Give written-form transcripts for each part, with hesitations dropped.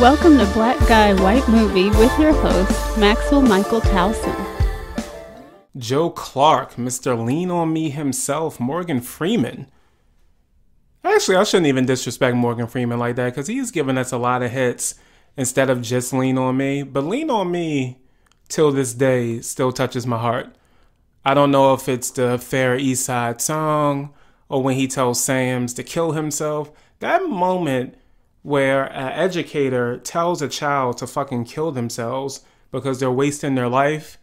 Welcome to Black Guy White Movie with your host, Maxwell Michael Towson. Joe Clark, Mr. Lean On Me himself, Morgan Freeman. Actually, I shouldn't even disrespect Morgan Freeman like that because he's given us a lot of hits instead of just Lean On Me. But Lean On Me, till this day, still touches my heart. I don't know if it's the Fair East Side song or when he tells Sam's to kill himself. That moment where an educator tells a child to fucking kill themselves because they're wasting their life,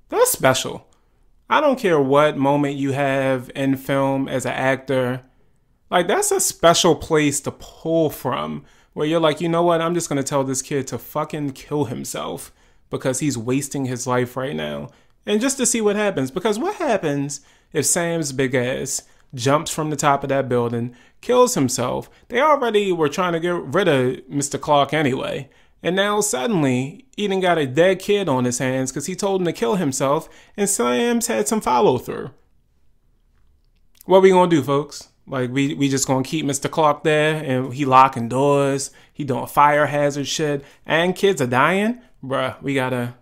that's special. I don't care what moment you have in film as an actor. Like, that's a special place to pull from where you're like, you know what? I'm just going to tell this kid to fucking kill himself because he's wasting his life right now. And just to see what happens. Because what happens if Sam's big ass jumps from the top of that building, kills himself? They already were trying to get rid of Mr. Clark anyway. And now suddenly, Eden got a dead kid on his hands because he told him to kill himself, and Sam's had some follow through. What we gonna do, folks? Like, we just gonna keep Mr. Clark there and he locking doors, he doing fire hazard shit, and kids are dying? Bruh, we gotta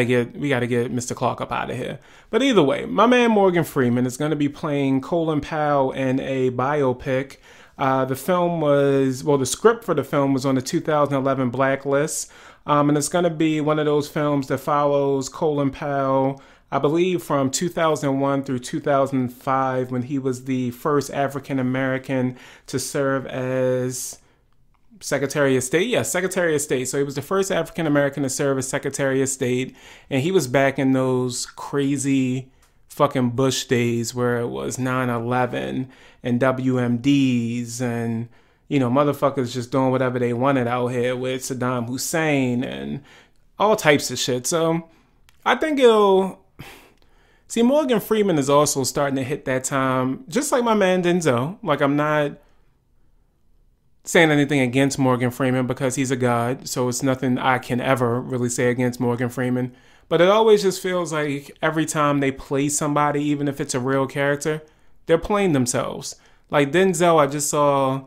get Mr. Clark up out of here. But either way, my man Morgan Freeman is gonna be playing Colin Powell in a biopic. The script for the film was on the 2011 Blacklist. And it's going to be one of those films that follows Colin Powell, I believe from 2001 through 2005, when he was the first African American to serve as Secretary of State. Yeah, Secretary of State. So he was the first African American to serve as Secretary of State. And he was back in those crazy fucking Bush days where it was 9/11 and WMDs and, you know, motherfuckers just doing whatever they wanted out here with Saddam Hussein and all types of shit. So I think Morgan Freeman is also starting to hit that time, just like my man Denzel. Like, I'm not saying anything against Morgan Freeman because he's a god, so it's nothing I can ever really say against Morgan Freeman. But it always just feels like every time they play somebody, even if it's a real character, they're playing themselves. Like Denzel, I just saw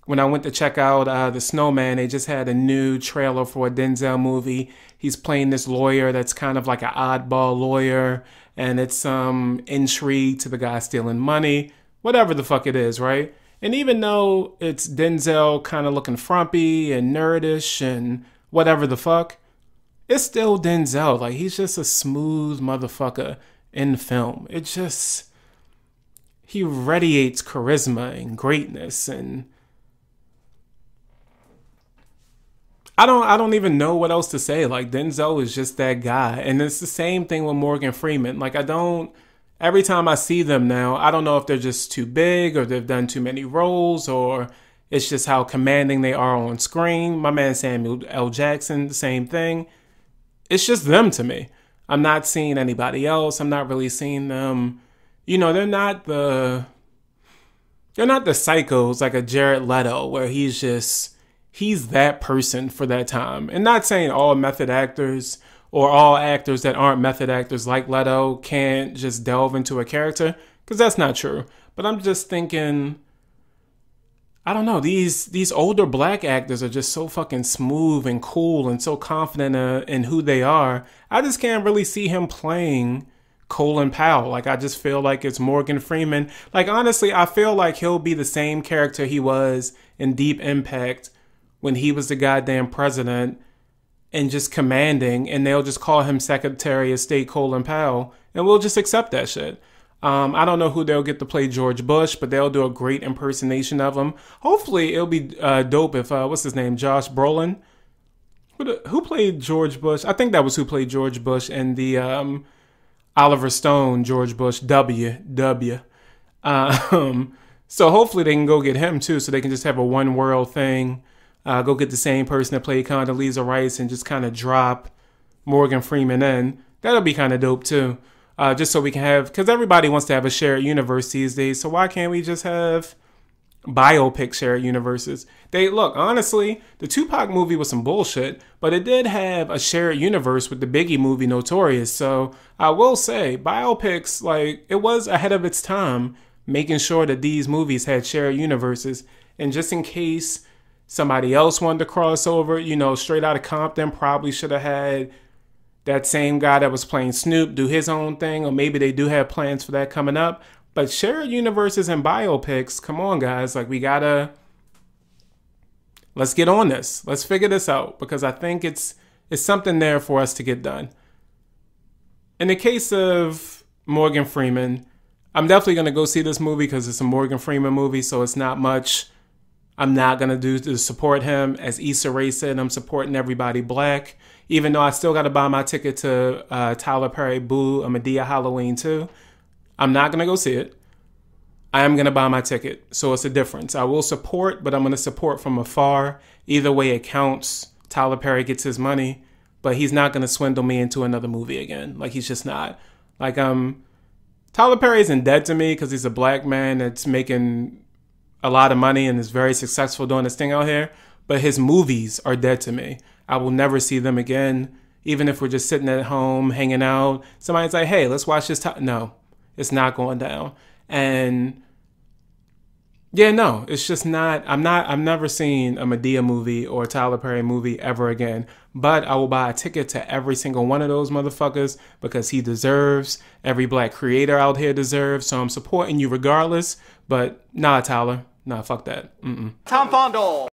when I went to check out The Snowman, they just had a new trailer for a Denzel movie. He's playing this lawyer that's kind of like an oddball lawyer, and it's some intrigue to the guy stealing money, whatever the fuck it is, right? And even though it's Denzel kind of looking frumpy and nerdish and whatever the fuck, it's still Denzel. Like, he's just a smooth motherfucker in film. He radiates charisma and greatness, and I don't even know what else to say. Like, Denzel is just that guy. And it's the same thing with Morgan Freeman. Like, every time I see them now, I don't know if they're just too big or they've done too many roles or it's just how commanding they are on screen. My man Samuel L. Jackson, the same thing. It's just them to me. I'm not seeing anybody else. I'm not really seeing them. You know, they're not the psychos like a Jared Leto where he's that person for that time. And not saying all method actors or all actors that aren't method actors like Leto can't just delve into a character, because that's not true. But I'm just thinking, I don't know, these older black actors are just so fucking smooth and cool and so confident in who they are. I just can't really see him playing Colin Powell. Like, I just feel like it's Morgan Freeman. Like, honestly, I feel like he'll be the same character he was in Deep Impact when he was the goddamn president and just commanding, and they'll just call him Secretary of State Colin Powell, and we'll just accept that shit. I don't know who they'll get to play George Bush, but they'll do a great impersonation of him. Hopefully, it'll be dope if, what's his name, Josh Brolin? Who played George Bush? I think that was who played George Bush in the Oliver Stone George Bush W. So hopefully they can go get him too, so they can just have a one world thing. Go get the same person that played Condoleezza Rice and just kind of drop Morgan Freeman in. That'll be kind of dope too. Just so we can have, because everybody wants to have a shared universe these days. So why can't we just have biopic shared universes? Look, honestly, the Tupac movie was some bullshit, but it did have a shared universe with the Biggie movie Notorious. So I will say biopics, like, it was ahead of its time, making sure that these movies had shared universes. And just in case somebody else wanted to cross over. You know, Straight Outta Compton probably should have had that same guy that was playing Snoop do his own thing, or maybe they do have plans for that coming up. But shared universes and biopics, come on, guys. Like, let's get on this. Let's figure this out, because I think it's something there for us to get done. In the case of Morgan Freeman, I'm definitely going to go see this movie because it's a Morgan Freeman movie, so it's not much I'm not going to do to support him. As Issa Rae said, I'm supporting everybody black, even though I still got to buy my ticket to Tyler Perry Boo a Madea Halloween 2. I'm not going to go see it. I am going to buy my ticket, so it's a difference. I will support, but I'm going to support from afar. Either way, it counts. Tyler Perry gets his money, but he's not going to swindle me into another movie again. Like, he's just not. Like, Tyler Perry isn't dead to me because he's a black man that's making a lot of money and is very successful doing this thing out here, but his movies are dead to me. I will never see them again, even if we're just sitting at home, hanging out. Somebody's like, hey, let's watch this. No, it's not going down. And yeah, no, it's just not. I've never seen a Madea movie or a Tyler Perry movie ever again. But I will buy a ticket to every single one of those motherfuckers because he deserves. Every black creator out here deserves. So I'm supporting you regardless. But nah, Tyler. Nah, fuck that. Tomm Fondle.